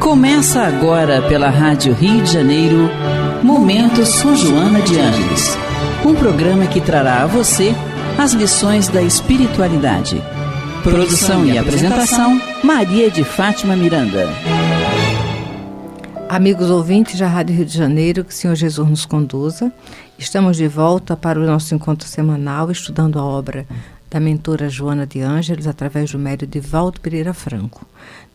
Começa agora pela Rádio Rio de Janeiro, Momentos com Joana de Ângeles. Um programa que trará a você as lições da espiritualidade. Produção e apresentação, Maria de Fátima Miranda. Amigos ouvintes da Rádio Rio de Janeiro, que o Senhor Jesus nos conduza. Estamos de volta para o nosso encontro semanal, estudando a obra da mentora Joana de Ângeles, através do médium Divaldo Pereira Franco.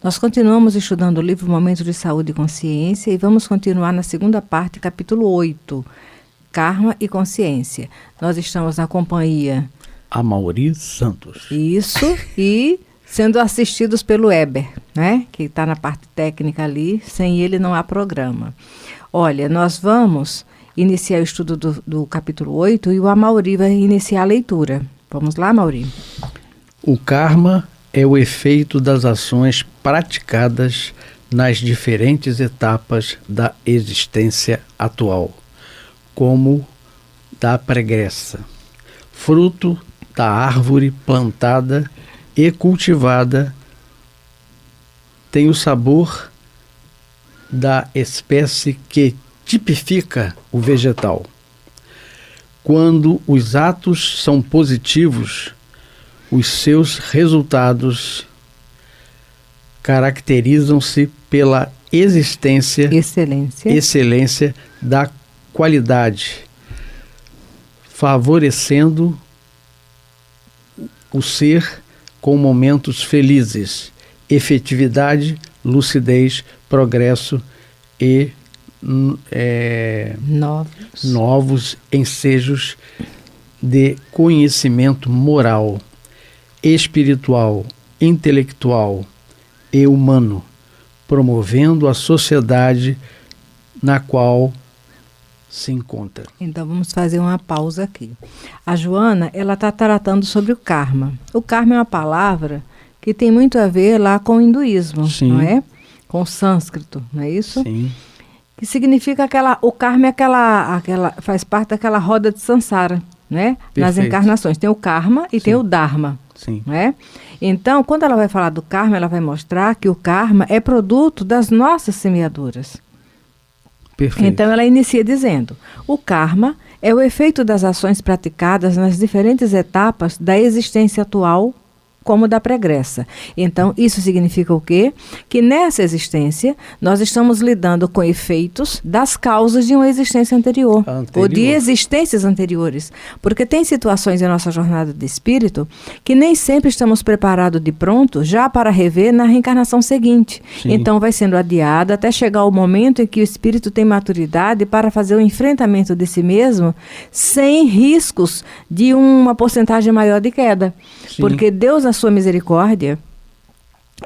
Nós continuamos estudando o livro Momentos de Saúde e Consciência e vamos continuar na segunda parte, capítulo 8, Karma e Consciência. Nós estamos na companhia... Amaury Santos. Isso, e sendo assistidos pelo Eber, né? Que está na parte técnica ali, sem ele não há programa. Olha, nós vamos iniciar o estudo do capítulo 8 e o Amaury vai iniciar a leitura. Vamos lá, Amaury? O karma é o efeito das ações praticadas nas diferentes etapas da existência atual, como da pregressa, fruto da árvore plantada e cultivada, tem o sabor da espécie que tipifica o vegetal. Quando os atos são positivos, os seus resultados caracterizam-se pela excelência da qualidade, favorecendo o ser com momentos felizes, efetividade, lucidez, progresso e novos ensejos de conhecimento moral, espiritual, intelectual e humano, promovendo a sociedade na qual se encontra. Então vamos fazer uma pausa aqui. A Joana, ela está tratando sobre o karma. O karma é uma palavra que tem muito a ver lá com o hinduísmo, Sim. Não é? Com o sânscrito, não é isso? Sim. Que significa o karma é aquela faz parte daquela roda de samsara, né? Nas encarnações. Tem o karma e Sim. Tem o dharma. Sim. Né? Então, quando ela vai falar do karma, ela vai mostrar que o karma é produto das nossas semeaduras. Perfeito. Então, ela inicia dizendo: o karma é o efeito das ações praticadas nas diferentes etapas da existência atual, como da pregressa. Então, isso significa o quê? Que nessa existência, nós estamos lidando com efeitos das causas de uma existência anterior. Ou de existências anteriores. Porque tem situações em nossa jornada de espírito que nem sempre estamos preparados de pronto já para rever na reencarnação seguinte. Sim. Então, vai sendo adiada até chegar o momento em que o espírito tem maturidade para fazer o enfrentamento de si mesmo sem riscos de uma porcentagem maior de queda. Sim. Porque Deus, na sua misericórdia,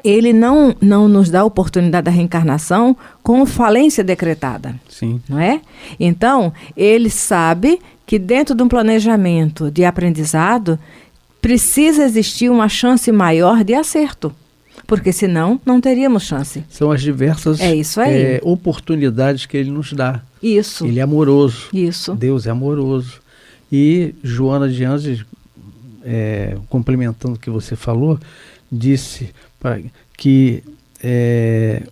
ele não nos dá a oportunidade da reencarnação com falência decretada. Sim. Não é? Então, ele sabe que dentro de um planejamento de aprendizado precisa existir uma chance maior de acerto. Porque senão não teríamos chance. São as diversas oportunidades que ele nos dá. Isso. Ele é amoroso. Isso. Deus é amoroso. E Joana de Ângeles, complementando o que você falou, disse que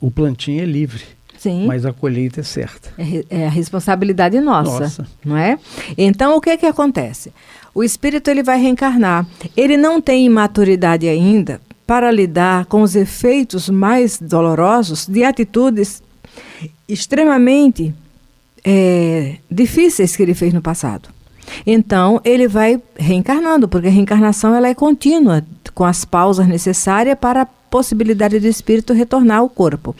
o plantio é livre. Sim. Mas a colheita é certa. É a responsabilidade nossa. Não é? Então, o que acontece? O espírito ele vai reencarnar. Ele não tem maturidade ainda para lidar com os efeitos mais dolorosos de atitudes extremamente difíceis que ele fez no passado. Então, ele vai reencarnando, porque a reencarnação ela é contínua, com as pausas necessárias para a possibilidade do espírito retornar ao corpo.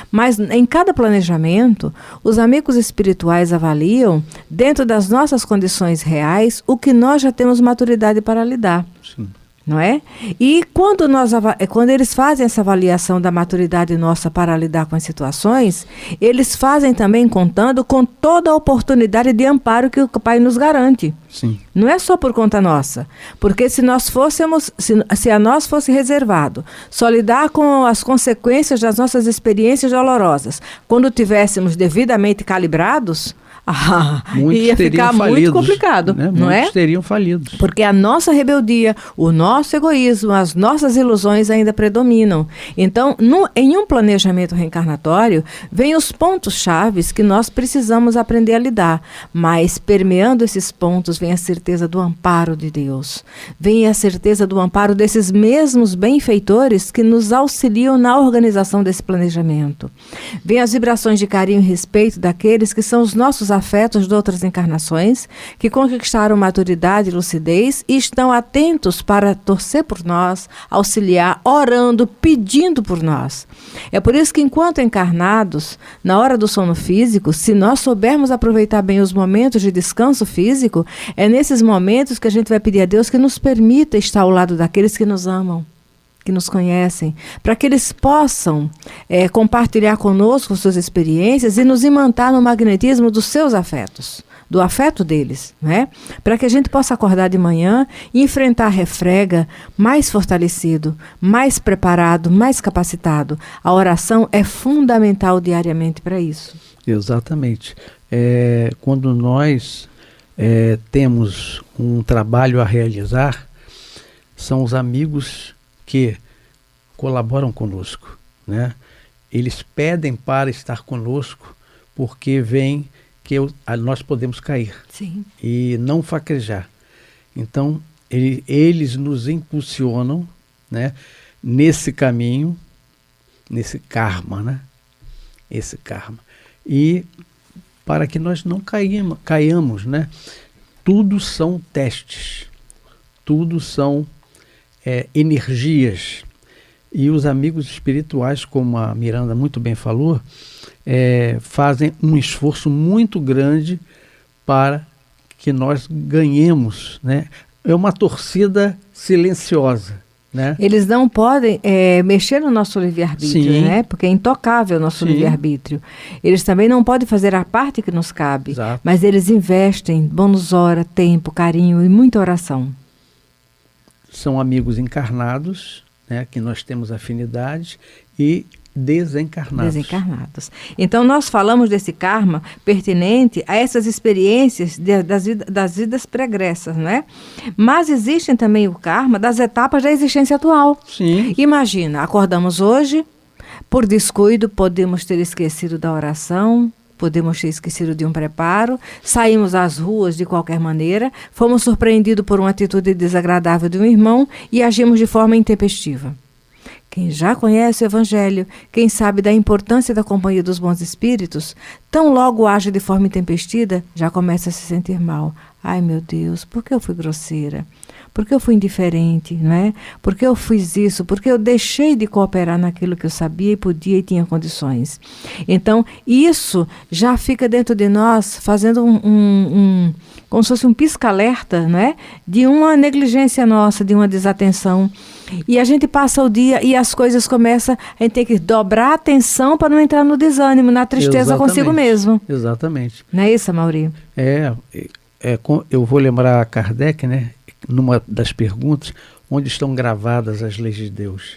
Mas, em cada planejamento, os amigos espirituais avaliam, dentro das nossas condições reais, o que nós já temos maturidade para lidar. Sim. Não é? E quando eles fazem essa avaliação da maturidade nossa para lidar com as situações, eles fazem também contando com toda a oportunidade de amparo que o Pai nos garante. Sim. Não é só por conta nossa, porque se a nós fosse reservado só lidar com as consequências das nossas experiências dolorosas, quando tivéssemos devidamente calibrados, ia ficar muito complicado, né? não Muitos é? teriam falido. Porque a nossa rebeldia, o nosso egoísmo, as nossas ilusões ainda predominam. Então, em um planejamento reencarnatório, vem os pontos chaves que nós precisamos aprender a lidar. Mas, permeando esses pontos, vem a certeza do amparo de Deus. Vem a certeza do amparo desses mesmos benfeitores que nos auxiliam na organização desse planejamento. Vem as vibrações de carinho e respeito daqueles que são os nossos afetos de outras encarnações, que conquistaram maturidade e lucidez e estão atentos para torcer por nós, auxiliar, orando, pedindo por nós. É por isso que, enquanto encarnados, na hora do sono físico, se nós soubermos aproveitar bem os momentos de descanso físico, é nesses momentos que a gente vai pedir a Deus que nos permita estar ao lado daqueles que nos amam, que nos conhecem, para que eles possam compartilhar conosco suas experiências e nos imantar no magnetismo dos seus afetos, do afeto deles, né? Para que a gente possa acordar de manhã e enfrentar a refrega mais fortalecido, mais preparado, mais capacitado. A oração é fundamental diariamente para isso. Exatamente. Quando nós temos um trabalho a realizar, são os amigos que colaboram conosco, né? Eles pedem para estar conosco porque veem que nós podemos cair. Sim. E não fraquejar. Então, eles nos impulsionam, né, nesse caminho, nesse karma, né? Esse karma. E para que nós não caiamos, né? Tudo são testes, tudo são energias. E os amigos espirituais, como a Miranda muito bem falou, fazem um esforço muito grande para que nós ganhemos, né? É uma torcida silenciosa, né? Eles não podem mexer no nosso livre-arbítrio, né? Porque é intocável o nosso livre-arbítrio. Eles também não podem fazer a parte que nos cabe. Exato. Mas eles investem bônus hora, tempo, carinho e muita oração. São amigos encarnados, né, que nós temos afinidade, e desencarnados. Então, nós falamos desse karma pertinente a essas experiências das vidas pregressas, né? Mas existem também o karma das etapas da existência atual. Sim. Imagina, acordamos hoje, por descuido, podemos ter esquecido da oração, podemos ter esquecido de um preparo, saímos às ruas de qualquer maneira, fomos surpreendidos por uma atitude desagradável de um irmão e agimos de forma intempestiva. Quem já conhece o Evangelho, quem sabe da importância da companhia dos bons espíritos, tão logo age de forma intempestiva, já começa a se sentir mal. Ai, meu Deus, por que eu fui grosseira? Por que eu fui indiferente, não é? Por que eu fiz isso? Por que eu deixei de cooperar naquilo que eu sabia e podia e tinha condições? Então, isso já fica dentro de nós, fazendo como se fosse um pisca-alerta, não é? De uma negligência nossa, de uma desatenção. E a gente passa o dia e as coisas começam, a gente tem que dobrar a atenção para não entrar no desânimo, na tristeza consigo mesmo. Exatamente. Não é isso, Amaury? Eu vou lembrar a Kardec, né? Numa das perguntas, onde estão gravadas as leis de Deus?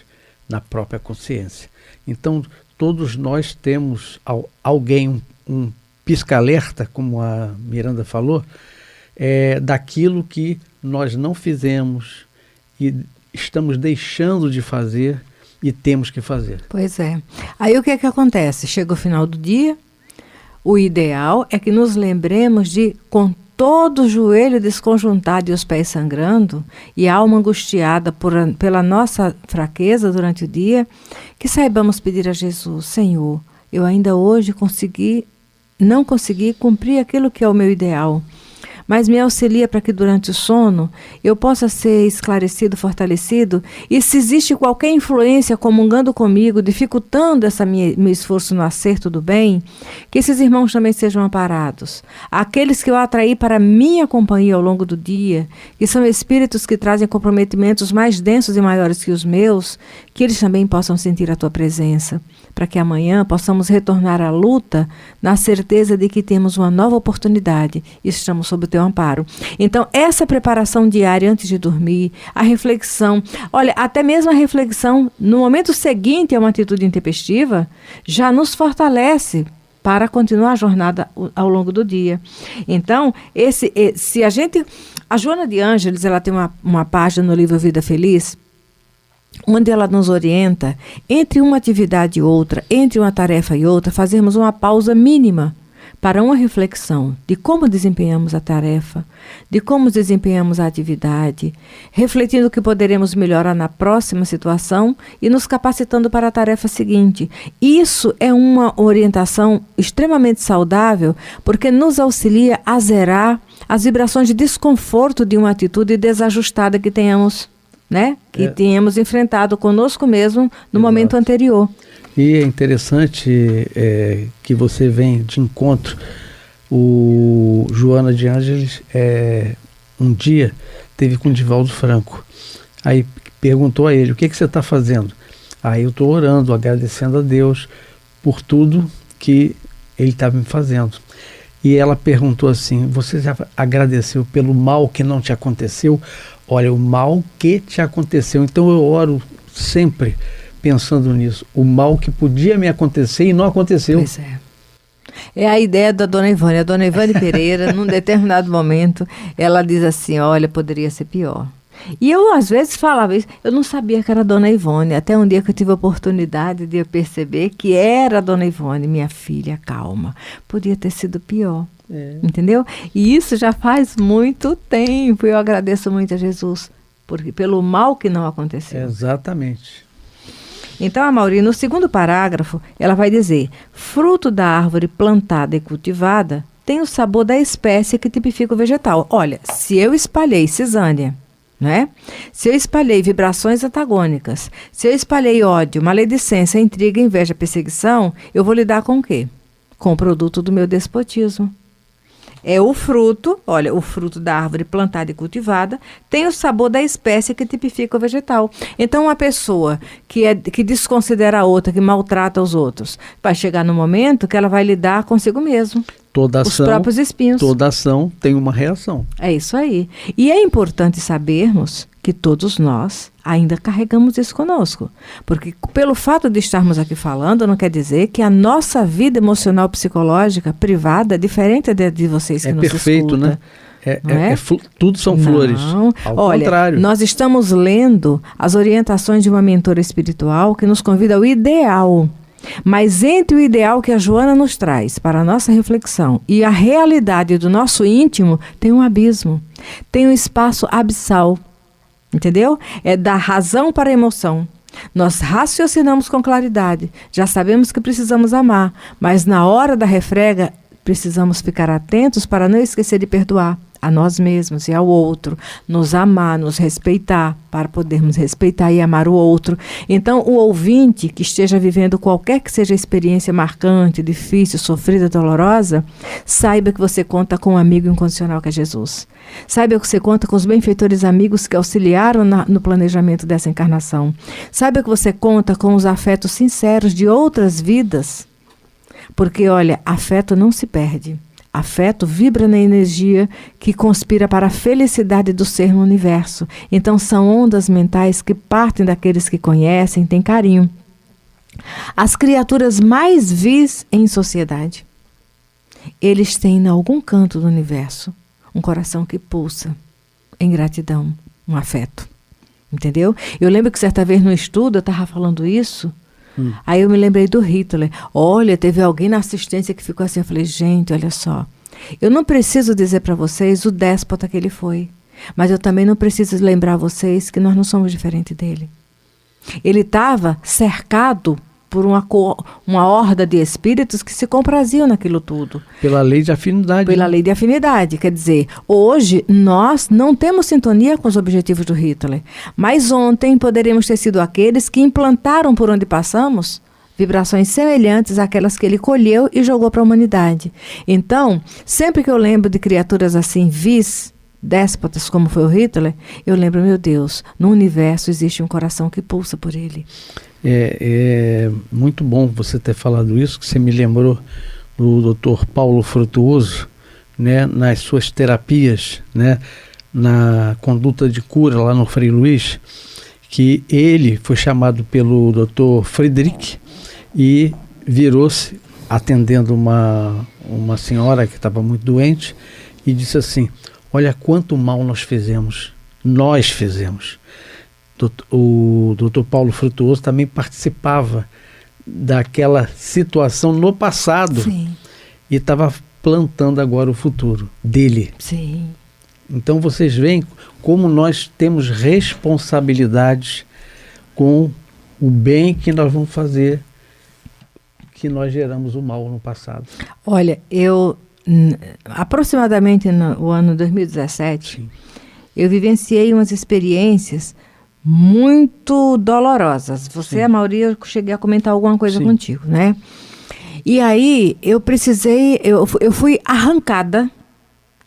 Na própria consciência. Então, todos nós temos alguém, um pisca-alerta, como a Miranda falou, daquilo que nós não fizemos e estamos deixando de fazer e temos que fazer. Pois é. Aí o que é que acontece? Chega o final do dia, o ideal é que nos lembremos de, com todo o joelho desconjuntado e os pés sangrando, e a alma angustiada pela nossa fraqueza durante o dia, que saibamos pedir a Jesus: Senhor, eu ainda hoje não consegui cumprir aquilo que é o meu ideal, mas me auxilia para que durante o sono eu possa ser esclarecido, fortalecido, e se existe qualquer influência comungando comigo, dificultando meu esforço no acerto do bem, que esses irmãos também sejam amparados. Aqueles que eu atraí para minha companhia ao longo do dia, que são espíritos que trazem comprometimentos mais densos e maiores que os meus, que eles também possam sentir a tua presença, para que amanhã possamos retornar à luta na certeza de que temos uma nova oportunidade e estamos sob o teu amparo. Então, essa preparação diária antes de dormir, a reflexão, olha, até mesmo a reflexão no momento seguinte a uma atitude intempestiva, já nos fortalece para continuar a jornada ao longo do dia. Então, a Joana de Ângeles, ela tem uma página no livro Vida Feliz, onde ela nos orienta, entre uma atividade e outra, entre uma tarefa e outra, fazermos uma pausa mínima para uma reflexão de como desempenhamos a tarefa, de como desempenhamos a atividade, refletindo o que poderemos melhorar na próxima situação e nos capacitando para a tarefa seguinte. Isso é uma orientação extremamente saudável, porque nos auxilia a zerar as vibrações de desconforto de uma atitude desajustada que tenhamos, né? Que tenhamos enfrentado conosco mesmo no momento anterior. E é interessante que você vem de encontro. O Joana de Ângeles, um dia, teve com o Divaldo Franco. Aí perguntou a ele, o que você está fazendo? Aí eu estou orando, agradecendo a Deus por tudo que ele estava me fazendo. E ela perguntou assim, você já agradeceu pelo mal que não te aconteceu? Olha, o mal que te aconteceu. Então eu oro sempre pensando nisso. O mal que podia me acontecer e não aconteceu. Pois é. É a ideia da Dona Ivone. A Dona Ivone Pereira, num determinado momento, ela diz assim, olha, poderia ser pior. E eu, às vezes, falava isso. Eu não sabia que era a Dona Ivone. Até um dia que eu tive a oportunidade de eu perceber que era a Dona Ivone. Minha filha, calma. Podia ter sido pior. Entendeu? E isso já faz muito tempo. Eu agradeço muito a Jesus pelo mal que não aconteceu. Exatamente. Então, a Mauri, no segundo parágrafo, ela vai dizer: fruto da árvore plantada e cultivada tem o sabor da espécie que tipifica o vegetal. Olha, se eu espalhei cisânia, né? Se eu espalhei vibrações antagônicas, se eu espalhei ódio, maledicência, intriga, inveja, perseguição, eu vou lidar com o quê? Com o produto do meu despotismo. É o fruto, olha, o fruto da árvore plantada e cultivada tem o sabor da espécie que tipifica o vegetal. Então, uma pessoa que desconsidera a outra, que maltrata os outros, vai chegar no momento que ela vai lidar consigo mesmo. Os próprios espinhos. Toda ação tem uma reação. É isso aí. E é importante sabermos que todos nós ainda carregamos isso conosco. Porque pelo fato de estarmos aqui falando, não quer dizer que a nossa vida emocional, psicológica, privada, é diferente de vocês que nos perfeito, escutam. Né? Tudo são flores. Ao contrário. Nós estamos lendo as orientações de uma mentora espiritual que nos convida ao ideal. Mas entre o ideal que a Joana nos traz para a nossa reflexão e a realidade do nosso íntimo, tem um abismo, tem um espaço abissal, entendeu? É da razão para a emoção. Nós raciocinamos com claridade, já sabemos que precisamos amar, mas na hora da refrega, precisamos ficar atentos para não esquecer de perdoar a nós mesmos e ao outro, nos amar, nos respeitar, para podermos respeitar e amar o outro. Então, o ouvinte que esteja vivendo qualquer que seja a experiência marcante, difícil, sofrida, dolorosa, saiba que você conta com um amigo incondicional que é Jesus. Saiba que você conta com os benfeitores amigos que auxiliaram no planejamento dessa encarnação. Saiba que você conta com os afetos sinceros de outras vidas. Porque, olha, afeto não se perde. Afeto vibra na energia que conspira para a felicidade do ser no universo. Então, são ondas mentais que partem daqueles que conhecem, têm carinho. As criaturas mais vis em sociedade, eles têm em algum canto do universo um coração que pulsa em gratidão, um afeto. Entendeu? Eu lembro que certa vez no estudo eu estava falando isso. Aí eu me lembrei do Hitler. Olha, teve alguém na assistência que ficou assim. Eu falei, gente, olha só. Eu não preciso dizer para vocês o déspota que ele foi. Mas eu também não preciso lembrar vocês que nós não somos diferentes dele. Ele estava cercado por uma horda de espíritos que se compraziam naquilo tudo. Pela lei de afinidade. Pela lei de afinidade. Quer dizer, hoje nós não temos sintonia com os objetivos do Hitler. Mas ontem poderíamos ter sido aqueles que implantaram por onde passamos vibrações semelhantes àquelas que ele colheu e jogou para a humanidade. Então, sempre que eu lembro de criaturas assim, vis, déspotas, como foi o Hitler, eu lembro, meu Deus, no universo existe um coração que pulsa por ele. É muito bom você ter falado isso, que você me lembrou do Dr. Paulo Frutuoso, né, nas suas terapias, né, na conduta de cura lá no Frei Luiz, que ele foi chamado pelo Dr. Friedrich e virou-se atendendo uma senhora que estava muito doente e disse assim: olha quanto mal nós fizemos. O Dr. Paulo Frutuoso também participava daquela situação no passado. Sim. E estava plantando agora o futuro dele. Sim. Então vocês veem como nós temos responsabilidades com o bem que nós vamos fazer, que nós geramos o mal no passado. Olha, eu aproximadamente no ano 2017, Sim. eu vivenciei umas experiências muito dolorosas. Você, a maioria, eu cheguei a comentar alguma coisa contigo, né? E aí eu fui arrancada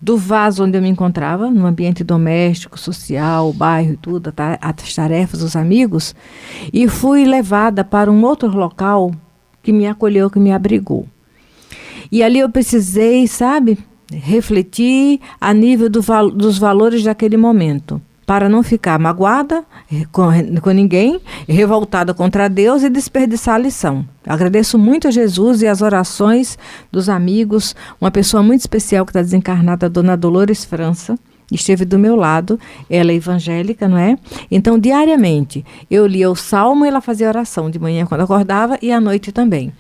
do vaso onde eu me encontrava, no ambiente doméstico, social, o bairro e tudo, as tarefas, os amigos, e fui levada para um outro local que me acolheu, que me abrigou. E ali eu precisei, sabe, refletir a nível dos valores daquele momento, para não ficar magoada com ninguém, revoltada contra Deus e desperdiçar a lição. Agradeço muito a Jesus e as orações dos amigos, uma pessoa muito especial que está desencarnada, a dona Dolores França, esteve do meu lado, ela é evangélica, não é? Então, diariamente, eu lia o salmo e ela fazia oração, de manhã quando acordava e à noite também.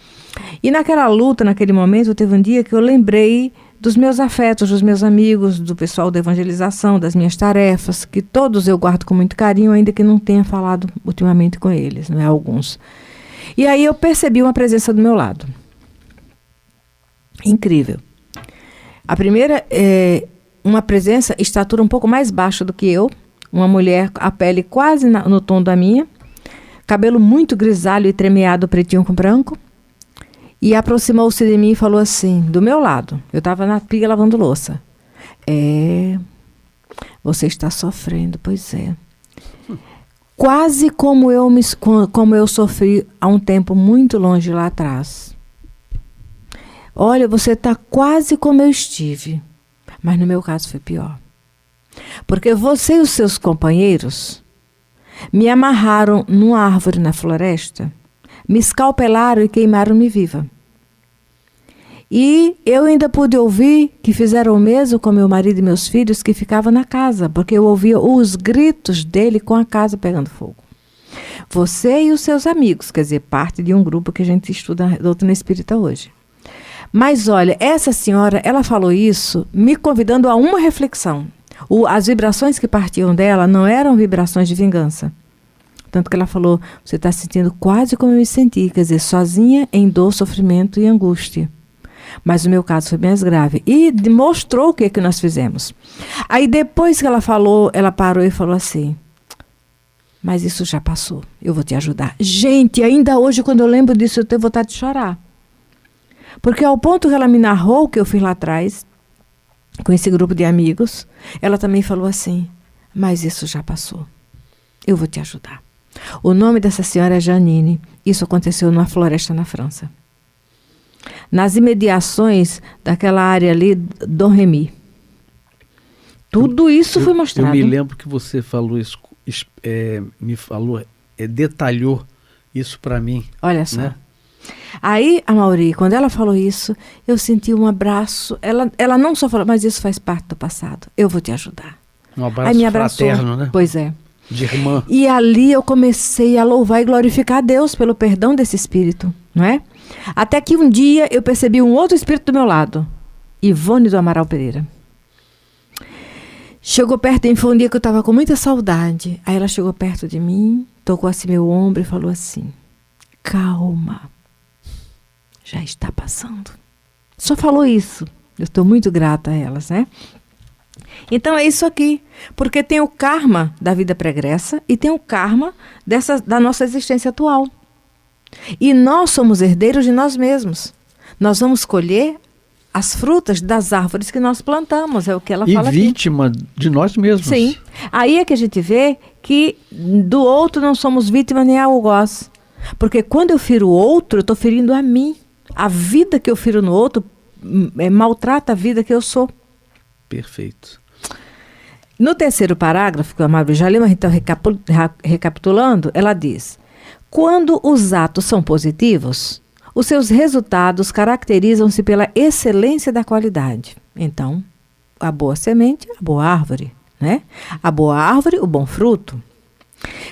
E naquela luta, naquele momento, teve um dia que eu lembrei dos meus afetos, dos meus amigos, do pessoal da evangelização, das minhas tarefas, que todos eu guardo com muito carinho, ainda que não tenha falado ultimamente com eles, não é? Alguns. E aí eu percebi uma presença do meu lado. Incrível. A primeira é uma presença, estatura um pouco mais baixa do que eu, uma mulher, a pele quase no tom da minha, cabelo muito grisalho e tremeado, pretinho com branco, e aproximou-se de mim e falou assim, do meu lado, eu estava na pia lavando louça: você está sofrendo, pois é. Quase como eu sofri há um tempo muito longe lá atrás. Olha, você está quase como eu estive, mas no meu caso foi pior. Porque você e os seus companheiros me amarraram numa árvore na floresta, me escalpelaram e queimaram-me viva. E eu ainda pude ouvir que fizeram o mesmo com meu marido e meus filhos que ficavam na casa, porque eu ouvia os gritos dele com a casa pegando fogo. Você e os seus amigos, quer dizer, parte de um grupo que a gente estuda doutrina espírita hoje. Mas olha, essa senhora, ela falou isso me convidando a uma reflexão. As vibrações que partiam dela não eram vibrações de vingança. Tanto que ela falou, você está se sentindo quase como eu me senti, quer dizer, sozinha em dor, sofrimento e angústia. Mas o meu caso foi mais grave. E mostrou o que nós fizemos. Aí depois que ela falou, ela parou e falou assim: mas isso já passou, eu vou te ajudar. Gente, ainda hoje quando eu lembro disso eu tenho vontade de chorar. Porque ao ponto que ela me narrou o que eu fiz lá atrás, com esse grupo de amigos, ela também falou assim: mas isso já passou, eu vou te ajudar. O nome dessa senhora é Janine. Isso aconteceu numa floresta na França. Nas imediações daquela área ali, Dom Remy. Tudo isso foi mostrado. Eu me lembro que você falou isso, me falou, detalhou isso para mim. Olha só. Né? Aí, a Mauri, quando ela falou isso, eu senti um abraço. Ela não só falou, mas isso faz parte do passado. Eu vou te ajudar. Um abraço aí me abraçou, fraterno, né? Pois é. De irmã. E ali eu comecei a louvar e glorificar a Deus pelo perdão desse espírito, não é? Até que um dia eu percebi um outro espírito do meu lado, Ivone do Amaral Pereira. Chegou perto de mim, foi um dia que eu estava com muita saudade. Aí ela chegou perto de mim, tocou assim meu ombro e falou assim: calma, já está passando. Só falou isso. Eu estou muito grata a elas, né? Então é isso aqui, porque tem o karma da vida pregressa e tem o karma da nossa existência atual. E nós somos herdeiros de nós mesmos. Nós vamos colher as frutas das árvores que nós plantamos, é o que ela fala aqui. E vítima de nós mesmos. Sim. Aí é que a gente vê que do outro não somos vítima nem algoz. Porque quando eu firo o outro, eu estou ferindo a mim. A vida que eu firo no outro maltrata a vida que eu sou. Perfeito. No terceiro parágrafo, que a Mauri já leu, mas então recapitulando, ela diz: quando os atos são positivos, os seus resultados caracterizam-se pela excelência da qualidade. Então, a boa semente, a boa árvore, né? A boa árvore, o bom fruto.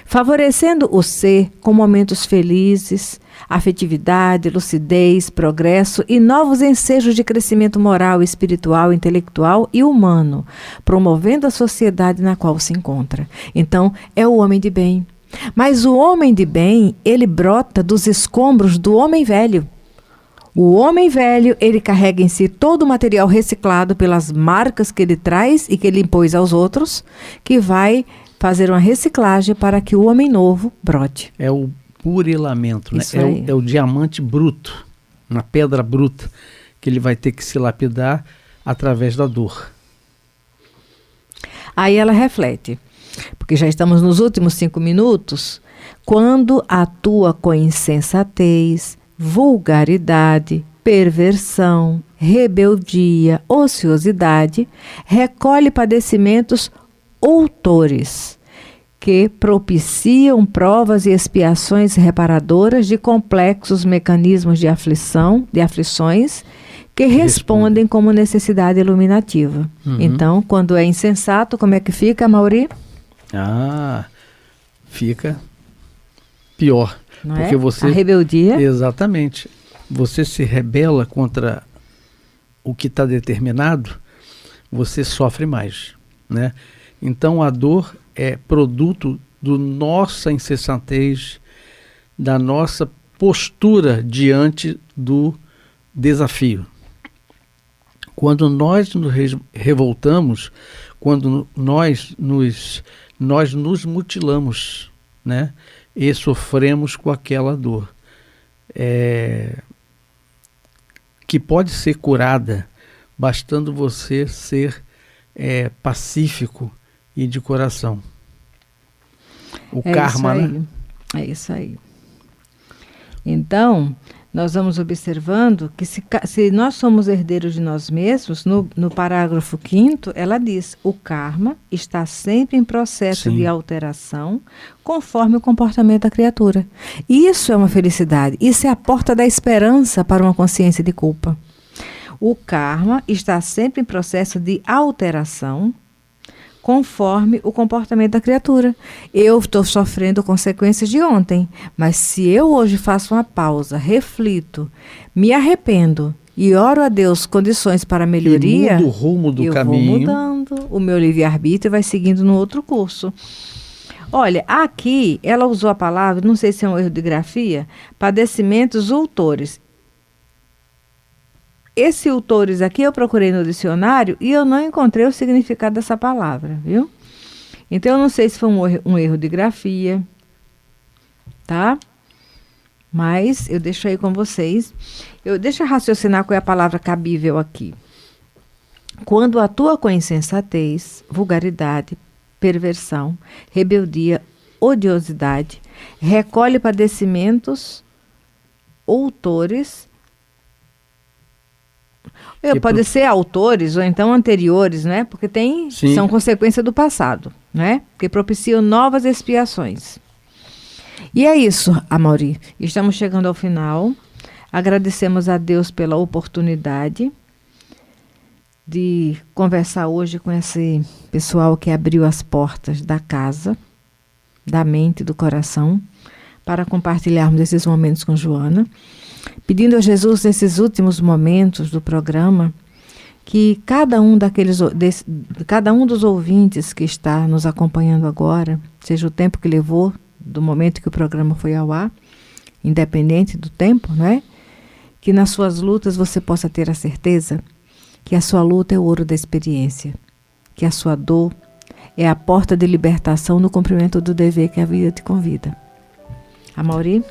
Favorecendo o ser com momentos felizes, afetividade, lucidez, progresso e novos ensejos de crescimento moral, espiritual, intelectual e humano, promovendo a sociedade na qual se encontra. Então, é o homem de bem. Mas o homem de bem, ele brota dos escombros do homem velho. O homem velho, ele carrega em si todo o material reciclado pelas marcas que ele traz e que ele impôs aos outros, que vai fazer uma reciclagem para que o homem novo brote. É o burilamento, né? Isso é o diamante bruto, uma pedra bruta, que ele vai ter que se lapidar através da dor. Aí ela reflete, porque já estamos nos últimos 5 minutos, quando atua com insensatez, vulgaridade, perversão, rebeldia, ociosidade, recolhe padecimentos outores, que propiciam provas e expiações reparadoras de complexos mecanismos de aflições que respondem como necessidade iluminativa. Uhum. Então, quando é insensato, como é que fica, Mauri? Fica pior. Não porque é? você, a rebeldia. Exatamente. Você se rebela contra o que está determinado, você sofre mais, né? Então a dor é produto da nossa insensatez, da nossa postura diante do desafio. Quando nós nos revoltamos, quando nós nos mutilamos, né? E sofremos com aquela dor, que pode ser curada, bastando você ser pacífico e de coração. O karma, né? É isso aí. Então, nós vamos observando que se nós somos herdeiros de nós mesmos, no parágrafo 5º, ela diz: o karma está sempre em processo de alteração, conforme o comportamento da criatura. Isso é uma felicidade, isso é a porta da esperança para uma consciência de culpa. O karma está sempre em processo de alteração, conforme o comportamento da criatura. Eu estou sofrendo consequências de ontem, mas se eu hoje faço uma pausa, reflito, me arrependo e oro a Deus condições para melhoria, e mudo o rumo do caminho, vou mudando, o meu livre-arbítrio vai seguindo no outro curso. Olha, aqui ela usou a palavra, não sei se é um erro de grafia, padecimentos ultores. Esse ultores aqui eu procurei no dicionário e eu não encontrei o significado dessa palavra, viu? Então eu não sei se foi um erro de grafia, tá? Mas eu deixo aí com vocês. Deixa eu raciocinar qual é a palavra cabível aqui. Quando atua com insensatez, vulgaridade, perversão, rebeldia, odiosidade, recolhe padecimentos outores. Pode ser autores ou então anteriores, né? Porque são consequência do passado, né? Que propiciam novas expiações. E é isso, Amaury. Estamos chegando ao final. Agradecemos a Deus pela oportunidade de conversar hoje com esse pessoal que abriu as portas da casa, da mente e do coração, para compartilharmos esses momentos com Joana. Pedindo a Jesus, nesses últimos momentos do programa, que cada um dos ouvintes que está nos acompanhando agora, seja o tempo que levou do momento que o programa foi ao ar, independente do tempo, né? Que nas suas lutas você possa ter a certeza que a sua luta é o ouro da experiência, que a sua dor é a porta de libertação no cumprimento do dever que a vida te convida. Amaury?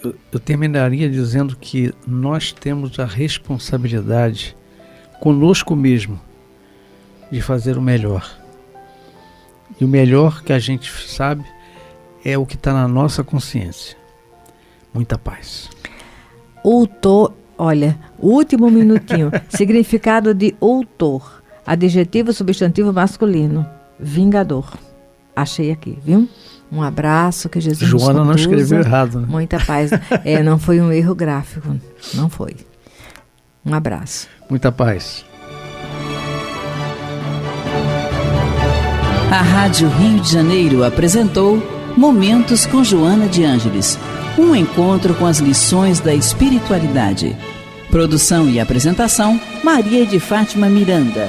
Eu terminaria dizendo que nós temos a responsabilidade conosco mesmo de fazer o melhor. E o melhor que a gente sabe é o que está na nossa consciência. Muita paz. Olha, último minutinho. Significado de outor. Adjetivo, substantivo masculino. Vingador. Achei aqui, viu? Um abraço, que Jesus nos conduza. Joana não escreveu errado, né? Muita paz. Não foi um erro gráfico. Não foi. Um abraço. Muita paz. A Rádio Rio de Janeiro apresentou Momentos com Joana de Ângeles, um encontro com as lições da espiritualidade. Produção e apresentação, Maria de Fátima Miranda.